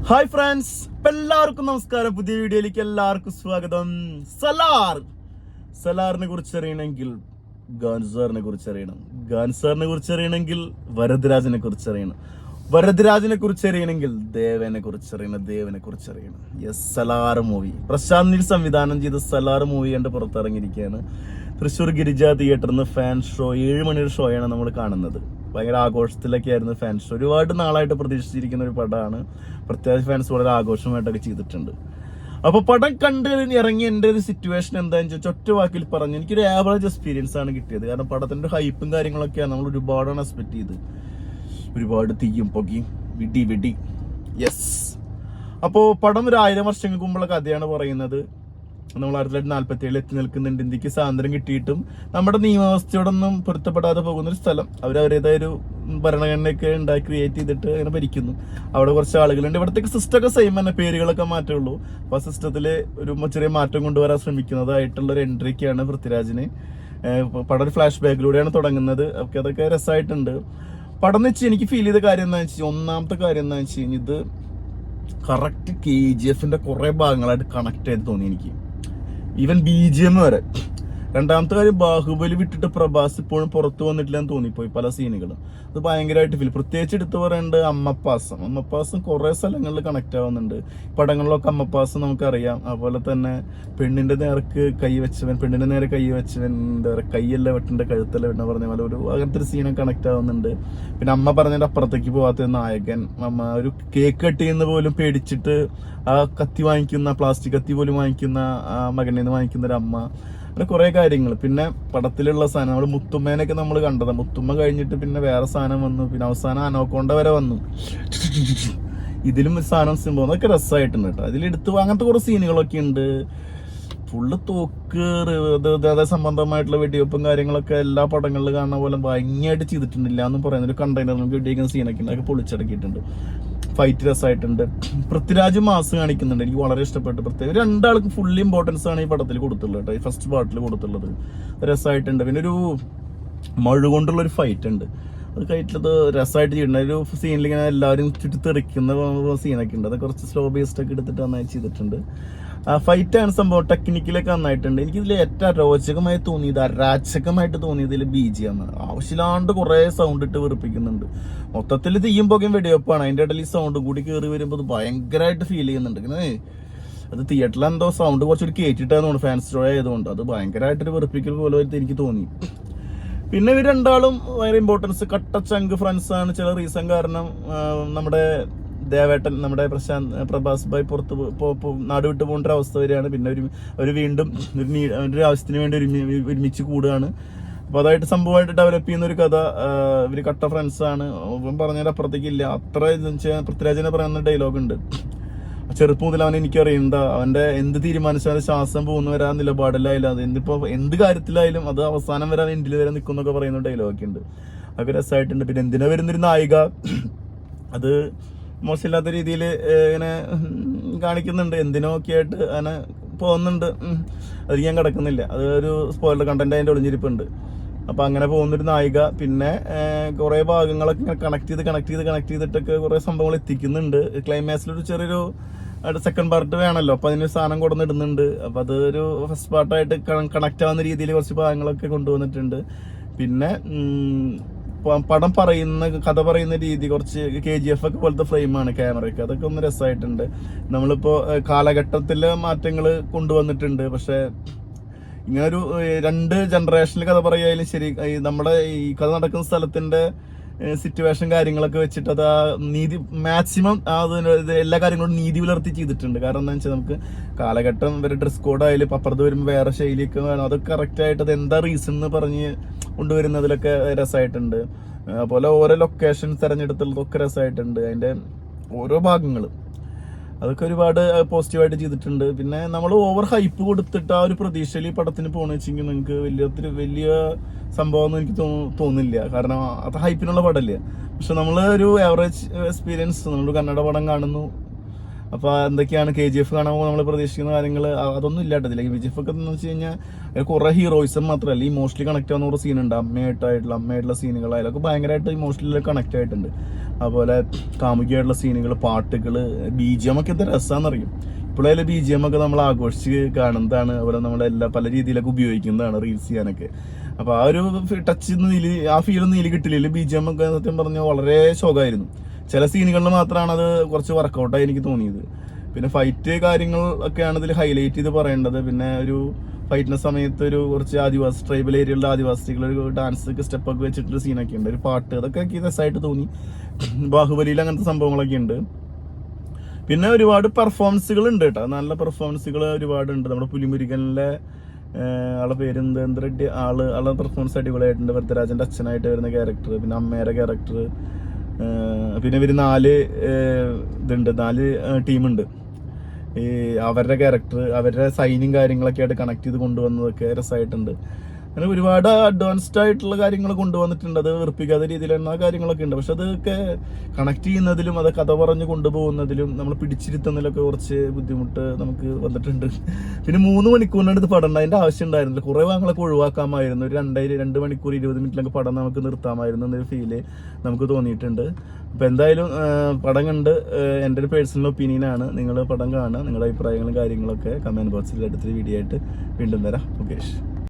Hi friends, എല്ലാവർക്കും നമസ്കാരം. പുതിയ വീഡിയോയിലേക്ക് എല്ലാവർക്കും സ്വാഗതം. സലാറിനെ കുറിച്ച് അറിയണമെങ്കിൽ ഗാൻസാറിനെ കുറിച്ച് അറിയണം. ഗാൻസാറിനെ കുറിച്ച് അറിയണമെങ്കിൽ വരദരാജനെ കുറിച്ച് അറിയണം. വരദരാജനെ കുറിച്ച് അറിയണമെങ്കിൽ ദേവനെ കുറിച്ച് അറിയണം. യെസ്, സലാർ മൂവി പ്രശാന്ത് നീൽ സംവിധാനം ചെയ്ത സലാർ മൂവി കണ്ട് പുറത്തിറങ്ങിയിരിക്കുകയാണ്. തൃശ്ശൂർ ഗിരിജ തിയേറ്ററിൽ നിന്ന് ഫാൻ ഷോ 7 മണിയുടെ ഷോയാണ് നമ്മൾ കാണുന്നത്. ഭയങ്കര ആഘോഷത്തിലൊക്കെ ആയിരുന്നു ഫാൻ ഷോ. ഒരുപാട് നാളായിട്ട് പ്രതീക്ഷിച്ചിരിക്കുന്ന ഒരു പടമാണ്. പ്രത്യേകിച്ച് ഫാൻസ് വളരെ ആഘോഷമായിട്ടൊക്കെ ചെയ്തിട്ടുണ്ട്. അപ്പൊ പടം കണ്ട് ഇറങ്ങി എൻ്റെ ഒരു സിറ്റുവേഷൻ എന്താണെന്ന് ചോദിച്ചാൽ ഒറ്റ വാക്കിൽ പറഞ്ഞു, എനിക്കൊരു ആവറേജ് എക്സ്പീരിയൻസ് ആണ് കിട്ടിയത്. കാരണം പടത്തിന്റെ ഹൈപ്പും കാര്യങ്ങളൊക്കെയാണ് നമ്മൾ ഒരുപാടാണ് എക്സ്പെക്ട് ചെയ്ത്. ഒരുപാട് തീയും പൊകിയും വിടി യെസ്. അപ്പോൾ പടം ഒരു 1000 വർഷങ്ങൾക്ക് മുമ്പുള്ള കഥയാണ് പറയുന്നത്. നമ്മൾ 1947 എത്തി നിൽക്കുന്നുണ്ട്. ഇന്ത്യക്ക് സ്വാതന്ത്ര്യം കിട്ടിയിട്ടും നമ്മുടെ നിയമവ്യവസ്ഥയോടൊന്നും പൊരുത്തപ്പെടാതെ പോകുന്ന ഒരു സ്ഥലം. അവരവരുടേതായ ഒരു ഭരണഘടനയൊക്കെ ഉണ്ടാക്കി ക്രിയേറ്റ് ചെയ്തിട്ട് അങ്ങനെ ഭരിക്കുന്നു. അവിടെ കുറച്ച് ആളുകളുണ്ട്. ഇവിടത്തെ സിസ്റ്റം ഒക്കെ സെയിം തന്നെ, പേരുകളൊക്കെ മാറ്റമുള്ളൂ. അപ്പൊ ആ സിസ്റ്റത്തിൽ ഒരു ചെറിയ മാറ്റം കൊണ്ടുവരാൻ ശ്രമിക്കുന്നതായിട്ടുള്ള ഒരു എൻട്രിക്കാണ് പൃഥ്വിരാജിന്. പടം ഒരു ഫ്ലാഷ് ബാക്കിലൂടെയാണ് തുടങ്ങുന്നത്. ഒക്കെ അതൊക്കെ രസമായിട്ടുണ്ട്. പടം എന്ന് വെച്ചാൽ എനിക്ക് ഫീൽ ചെയ്ത കാര്യം എന്താണെന്ന് വെച്ചാൽ, ഒന്നാമത്തെ കാര്യം എന്താണെന്ന് വെച്ച് കഴിഞ്ഞാൽ ഇത് കറക്റ്റ് KGF കുറെ ഭാഗങ്ങളായിട്ട് കണക്ട് ചെയ്ത് തോന്നി എനിക്ക്. ഈവൻ BGM വരെ. രണ്ടാമത്തെ കാര്യം, ബാഹുബലി വിട്ടിട്ട് പ്രഭാസ് ഇപ്പോഴും പുറത്തു വന്നിട്ടില്ല എന്ന് തോന്നിപ്പോയി പല സീനുകളും. അത് ഭയങ്കരമായിട്ട് ഫീൽ. പ്രത്യേകിച്ച് എടുത്തു പറയേണ്ടത് അമ്മപ്പാസം കുറെ സ്ഥലങ്ങളിൽ കണക്ട് ആവുന്നുണ്ട്. പടങ്ങളിലൊക്കെ അമ്മപ്പാസം നമുക്കറിയാം. അതുപോലെ തന്നെ പെണ്ണിന്റെ നേരെ കൈ വെച്ചവൻ എന്താ പറയുക, കൈയല്ല വെട്ടിന്റെ കഴുത്തല്ല വെട്ട പറഞ്ഞ പോലെ ഒരു അങ്ങനത്തെ ഒരു സീനൊക്കെ കണക്ട് ആവുന്നുണ്ട്. പിന്നെ അമ്മ പറഞ്ഞതിന്റെ അപ്പുറത്തേക്ക് പോവാത്ത നായകൻ, അമ്മ ഒരു കേക്ക് കട്ട് ചെയ്യുന്ന പോലും പേടിച്ചിട്ട് ആ കത്തി വാങ്ങിക്കുന്ന, പ്ലാസ്റ്റിക് കത്തി പോലും വാങ്ങിക്കുന്ന ആ മകനിൽ നിന്ന് വാങ്ങിക്കുന്ന ഒരു അമ്മ. അങ്ങനെ കുറെ കാര്യങ്ങൾ. പിന്നെ പടത്തിലുള്ള സാധനം, നമ്മൾ മുത്തുമ്മേനൊക്കെ നമ്മൾ കണ്ടത്. മുത്തുമ്മ കഴിഞ്ഞിട്ട് പിന്നെ വേറെ സാധനം വന്നു. പിന്നെ അവസാനം അനോക്കോണ്ട വരെ വന്നു. ഇതിലും ഒരു സാധനം സിംബോ, അതൊക്കെ രസമായിട്ടുണ്ട് കേട്ടോ. അതിലെടുത്ത് അങ്ങനത്തെ കുറെ സീനുകളൊക്കെ ഉണ്ട്. ഫുള്ള് തോക്ക് സംബന്ധമായിട്ടുള്ള വെടിവെപ്പും കാര്യങ്ങളൊക്കെ എല്ലാ പടങ്ങളിലും കാണുന്ന പോലെ ഭംഗിയായിട്ട് ചെയ്തിട്ടുണ്ടില്ല എന്ന് പറയുന്ന ഒരു കണ്ടെയ്നർ നമുക്ക് വെടിവെക്കുന്ന സീനൊക്കെ ഉണ്ട്. അതൊക്കെ പൊളിച്ചടക്കിയിട്ടുണ്ട്. ഫൈറ്റ് രസമായിട്ടുണ്ട്. പൃഥ്വിരാജ് മാസ് കാണിക്കുന്നുണ്ട്. എനിക്ക് വളരെ ഇഷ്ടപ്പെട്ടു. പ്രത്യേകം രണ്ടാൾക്കും ഫുൾ ഇമ്പോർട്ടൻസ് ആണ് ഈ പടത്തിൽ കൊടുത്തുള്ളത് കേട്ടോ. ഈ ഫസ്റ്റ് പാർട്ടിൽ കൊടുത്തുള്ളത് രസമായിട്ടുണ്ട്. പിന്നെ ഒരു മഴ കൊണ്ടുള്ള ഒരു ഫൈറ്റ് ഉണ്ട്. അത് കഴിഞ്ഞിട്ട് രസമായിട്ട് ചെയ്തിട്ടുണ്ട്. ഒരു സീനിൽ ഇങ്ങനെ എല്ലാവരും ചുറ്റി തെറിക്കുന്ന സീനൊക്കെ ഉണ്ട്. അത് കുറച്ച് സ്ലോ ബേസ്ഡ് ഒക്കെ എടുത്തിട്ട് നന്നായി ചെയ്തിട്ടുണ്ട്. ഫൈറ്റ് ആണ് സംഭവം. ടെക്നിക്കലൊക്കെ നന്നായിട്ടുണ്ട്. എനിക്കിതിൽ ഏറ്റവും അരോചകമായി തോന്നിയത്, അരാജകമായിട്ട് തോന്നിയതിൽ BGM. ആവശ്യമില്ലാണ്ട് കുറെ സൗണ്ട് ഇട്ട് വെറുപ്പിക്കുന്നുണ്ട്. മൊത്തത്തിൽ തീയും പുകയും വെടിവെപ്പാണ്. അതിന്റെ ഇടയിൽ ഈ സൗണ്ട് കൂടി കയറി വരുമ്പോൾ അത് ഭയങ്കരമായിട്ട് ഫീൽ ചെയ്യുന്നുണ്ട്. ഇങ്ങനെ അത് തിയേറ്ററിൽ എന്തോ സൗണ്ട് കുറച്ചൊരു കയറ്റിട്ടാന്ന് ഫാൻസ് ഷോ ആയതുകൊണ്ട് അത് ഭയങ്കരമായിട്ടൊരു വെറുപ്പിക്കൽ പോലെ എനിക്ക് തോന്നി. പിന്നെ ഇവർ രണ്ടാളും ഭയങ്കര ഇമ്പോർട്ടൻസ്, കട്ട ചങ്ക് ഫ്രണ്ട്സ് ആണ്. ചില റീസൺ കാരണം നമ്മുടെ ദേവേട്ടൻ, നമ്മുടെ പ്രഭാസ് ഭായ് പുറത്ത് നാട് വിട്ടു പോകേണ്ട ഒരു അവസ്ഥ വരികയാണ്. പിന്നെ ഒരു വീണ്ടും ഒരു ആവശ്യത്തിന് വേണ്ടി ഒരുമിച്ച് കൂടുകയാണ്. അപ്പൊ അതായിട്ട് സംഭവമായിട്ട് ഡെവലപ്പ് ചെയ്യുന്ന ഒരു കഥ. ഇവര് കട്ട ഫ്രണ്ട്സ് ആണ്. പറഞ്ഞതിന്റെ അപ്പുറത്തേക്കില്ല. അത്ര പൃഥ്വിരാജിനെ പറയുന്ന ഡയലോഗ് ഉണ്ട്, ചെറുപ്പം മുതൽ അവൻ എനിക്കറിയണ്ട, അവന്റെ എന്ത് തീരുമാനിച്ചാലും ശ്വാസം പോകുന്ന വരാൻ നിലപാടില്ലായില്ല. അത് എന്ത് കാര്യത്തിലായാലും അത് അവസാനം വരാൻ എൻഡിൽ വരെ നിൽക്കും എന്നൊക്കെ പറയുന്ന ഡയലോഗൊക്കെ ഉണ്ട്. അതൊക്കെ രസമായിട്ടുണ്ട്. പിന്നെ എന്തിനാ വരുന്നൊരു നായിക, അത് മോശമില്ലാത്ത രീതിയിൽ ഇങ്ങനെ കാണിക്കുന്നുണ്ട്. എന്തിനോ ഒക്കെ ആയിട്ട് അങ്ങനെ പോകുന്നുണ്ട്. അത് ഞാൻ കിടക്കുന്നില്ല, അത് ഒരു സ്പോയിലർ കണ്ടന്റ് അതിന്റെ ഒളിഞ്ഞിരിപ്പുണ്ട്. അപ്പൊ അങ്ങനെ പോകുന്നൊരു നായിക. പിന്നെ കുറെ ഭാഗങ്ങളൊക്കെ കണക്ട് ചെയ്തിട്ടൊക്കെ കുറെ സംഭവങ്ങൾ എത്തിക്കുന്നുണ്ട്. ക്ലൈമാക്സിലൊരു ചെറിയൊരു സെക്കൻഡ് പാർട്ട് വേണമല്ലോ, അപ്പൊ അതിന് സാധനം കൊടുന്നിടുന്നുണ്ട്. അപ്പൊ അതൊരു ഫസ്റ്റ് പാർട്ടായിട്ട് കണക്ട് ആവുന്ന രീതിയിൽ കുറച്ച് ഭാഗങ്ങളൊക്കെ കൊണ്ടുവന്നിട്ടുണ്ട്. പിന്നെ പടം കഥ പറയുന്ന രീതി കുറച്ച് KGF ഒക്കെ പോലത്തെ ഫ്രെയിമാണ് ക്യാമറയ്ക്ക്. അതൊക്കെ ഒന്ന് രസമായിട്ടുണ്ട്. നമ്മളിപ്പോ കാലഘട്ടത്തിലെ മാറ്റങ്ങൾ കൊണ്ടുവന്നിട്ടുണ്ട്. പക്ഷെ ഇങ്ങനൊരു 2 ജനറേഷനിൽ കഥ പറയായാലും ശരി, നമ്മുടെ ഈ കഥ നടക്കുന്ന സ്ഥലത്തിന്റെ സിറ്റുവേഷൻ കാര്യങ്ങളൊക്കെ വെച്ചിട്ട് അത് നീതി മാക്സിമം എല്ലാ കാര്യങ്ങളും നീതി പുലർത്തി ചെയ്തിട്ടുണ്ട്. കാരണം എന്താ വെച്ചാൽ നമുക്ക് കാലഘട്ടം വരെ ഡ്രസ് കോഡ് ആയാലും അപ്പുറത്ത് വരുമ്പോൾ വേറെ ശൈലിയൊക്കെ വേണം. അതൊക്കെ കറക്റ്റ് ആയിട്ട് അത് എന്താ റീസൺ എന്ന് പറഞ്ഞ് കൊണ്ടുവരുന്നതിലൊക്കെ രസമായിട്ടുണ്ട്. അതുപോലെ ഓരോ ലൊക്കേഷൻ തിരഞ്ഞെടുത്തുള്ളതൊക്കെ രസമായിട്ടുണ്ട്. അതിന്റെ ഓരോ ഭാഗങ്ങളും അതൊക്കെ ഒരുപാട് പോസിറ്റീവായിട്ട് ചെയ്തിട്ടുണ്ട്. പിന്നെ നമ്മൾ ഓവർ ഹൈപ്പ് കൊടുത്തിട്ട് ആ ഒരു പ്രതീക്ഷയിൽ ഈ പടത്തിന് പോകണമെന്ന് വെച്ചെങ്കിൽ നിങ്ങൾക്ക് വലിയ സംഭവം എനിക്ക് തോന്നില്ല. കാരണം അത് ഹൈപ്പിനുള്ള പടമല്ലേ. പക്ഷെ നമ്മൾ ഒരു ആവറേജ് എക്സ്പീരിയൻസ്, നമ്മൾ കന്നഡ പടം കാണുന്നു, അപ്പോൾ എന്തൊക്കെയാണ് KGF കാണുമ്പോൾ നമ്മൾ പ്രതീക്ഷിക്കുന്ന കാര്യങ്ങൾ അതൊന്നും ഇല്ലാട്ടതില്ല. KGF ഒക്കെ എന്ന് വെച്ച് കഴിഞ്ഞാൽ കുറേ ഹീറോയിസം മാത്രമല്ല, ഇമോഷണലി കണക്ട് ആവുന്ന കുറേ സീനുണ്ട്. അമ്മയായിട്ടുള്ള സീനുകൾ അതിലൊക്കെ ഭയങ്കരമായിട്ട് ഇമോഷണലി കണക്ട് ആയിട്ടുണ്ട്. അതുപോലെ കാമുകിയായിട്ടുള്ള സീനുകൾ, പാട്ടുകൾ, BGM ഒക്കെ എന്താ രസമാണെന്നറിയും. ഇപ്പോഴേ BGM ഒക്കെ നമ്മൾ ആഘോഷിച്ച് കാണുന്നതാണ്. അതുപോലെ നമ്മളെല്ലാം പല രീതിയിലൊക്കെ ഉപയോഗിക്കുന്നതാണ് റീൽസ് ചെയ്യാനൊക്കെ. അപ്പോൾ ആ ഒരു ടച്ച് ആ ഫീലൊന്നും ഇതിൽ കിട്ടില്ല. BGM ഒക്കെ സത്യം പറഞ്ഞാൽ വളരെ ശോകമായിരുന്നു. ചില സീനുകളിൽ മാത്രമാണ് അത് കുറച്ച് വർക്കൗട്ടായി എനിക്ക് തോന്നിയത്. പിന്നെ ഫൈറ്റ് കാര്യങ്ങൾ ഒക്കെയാണ് ഇതിൽ ഹൈലൈറ്റ് ചെയ്ത് പറയേണ്ടത്. പിന്നെ ഒരു ഫൈറ്റിന്റെ സമയത്ത് ഒരു കുറച്ച് ട്രൈബൽ ഏരിയയിലുള്ള ആദിവാസികൾ ഒരു ഡാൻസ് സ്റ്റെപ്പൊക്കെ വെച്ചിട്ടൊരു സീനൊക്കെ ഉണ്ട്, ഒരു പാട്ട്, അതൊക്കെ എനിക്ക് രസമായിട്ട് തോന്നി. ബാഹുബലിയിൽ അങ്ങനത്തെ സംഭവങ്ങളൊക്കെ ഉണ്ട്. പിന്നെ ഒരുപാട് പെർഫോമൻസുകൾ ഉണ്ട് കേട്ടോ, നല്ല പെർഫോമൻസുകൾ ഒരുപാടുണ്ട്. നമ്മുടെ പുലിമുരുകനിലെ ആളെ പേര് എന്ത് ആളെ പെർഫോമൻസ് അടിപൊളിയായിട്ടുണ്ട്. വരദരാജന്റെ അച്ഛനായിട്ട് വരുന്ന ക്യാരക്ടർ, പിന്നെ അമ്മയുടെ ക്യാരക്ടർ, പിന്നെ ഇവർ 4 ടീമുണ്ട്. ഈ അവരുടെ ക്യാരക്ടർ, അവരുടെ സൈനിങ് കാര്യങ്ങളൊക്കെ ആയിട്ട് കണക്ട് ചെയ്ത് കൊണ്ടുവന്നതൊക്കെ രസമായിട്ടുണ്ട്. അങ്ങനെ ഒരുപാട് അഡ്വാൻസ്ഡ് ആയിട്ടുള്ള കാര്യങ്ങൾ കൊണ്ടുവന്നിട്ടുണ്ട്. അത് വെറുപ്പിക്കാത്ത രീതിയിലുള്ള കാര്യങ്ങളൊക്കെ ഉണ്ട്. പക്ഷെ അതൊക്കെ കണക്ട് ചെയ്യുന്നതിലും അത് കഥ പറഞ്ഞ് കൊണ്ടുപോകുന്നതിലും നമ്മൾ പിടിച്ചിരുത്തുന്നതിലൊക്കെ കുറച്ച് ബുദ്ധിമുട്ട് നമുക്ക് വന്നിട്ടുണ്ട്. പിന്നെ 3 മണിക്കൂറിനടുത്ത് പടം അതിന്റെ ആവശ്യം ഉണ്ടായിരുന്നില്ല. കുറേ ഭാഗങ്ങളൊക്കെ ഒഴിവാക്കാമായിരുന്നു. ഒരു 2 മണിക്കൂർ 20 മിനിറ്റിലൊക്കെ പടം നമുക്ക് നിർത്താമായിരുന്നു എന്നൊരു ഫീല് നമുക്ക് തോന്നിയിട്ടുണ്ട്. അപ്പോൾ എന്തായാലും പടം കണ്ട് എൻ്റെ ഒരു പേഴ്സണൽ ഒപ്പീനിയനാണ്. നിങ്ങൾ പടം കാണുക, നിങ്ങളുടെ അഭിപ്രായങ്ങളും കാര്യങ്ങളൊക്കെ കമൻറ്റ് ബോക്സിൽ എടുത്തിട്ട് വീഡിയോ ആയിട്ട് വീണ്ടും തരാം. മുകേഷ്.